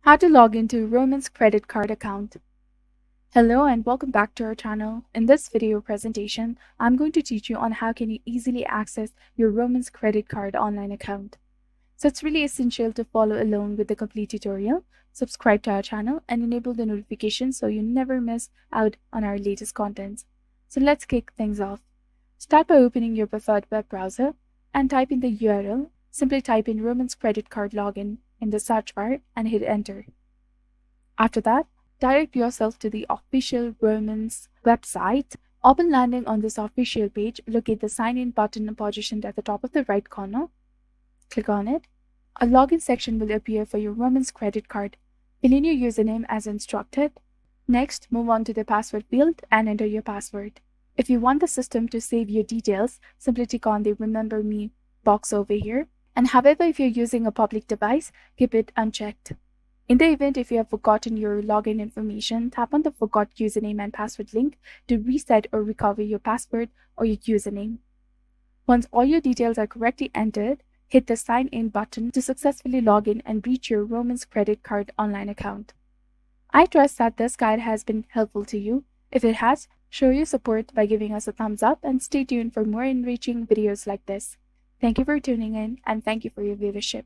How to log into Roman's credit card account. Hello and welcome back to our channel. In this video presentation, I'm going to teach you on how can you easily access your Roman's credit card online account. So it's really essential to follow along with the complete tutorial, subscribe to our channel, and enable the notifications so you never miss out on our latest content. So let's kick things off. Start by opening your preferred web browser and type in the URL. Simply type in Roman's credit card login in the search bar and hit enter. After that, direct yourself to the official Roamans website. Upon landing on this official page, locate the sign in button positioned at the top of the right corner. Click on it. A login section will appear for your Roamans credit card. Fill in your username as instructed. Next, move on to the password field and enter your password. If you want the system to save your details, simply click on the Remember Me box over here. And however, if you're using a public device, keep it unchecked. In the event if you have forgotten your login information, tap on the Forgot Username and Password link to reset or recover your password or your username. Once all your details are correctly entered, hit the Sign In button to successfully log in and reach your Roamans credit card online account. I trust that this guide has been helpful to you. If it has, show your support by giving us a thumbs up and stay tuned for more enriching videos like this. Thank you for tuning in and thank you for your viewership.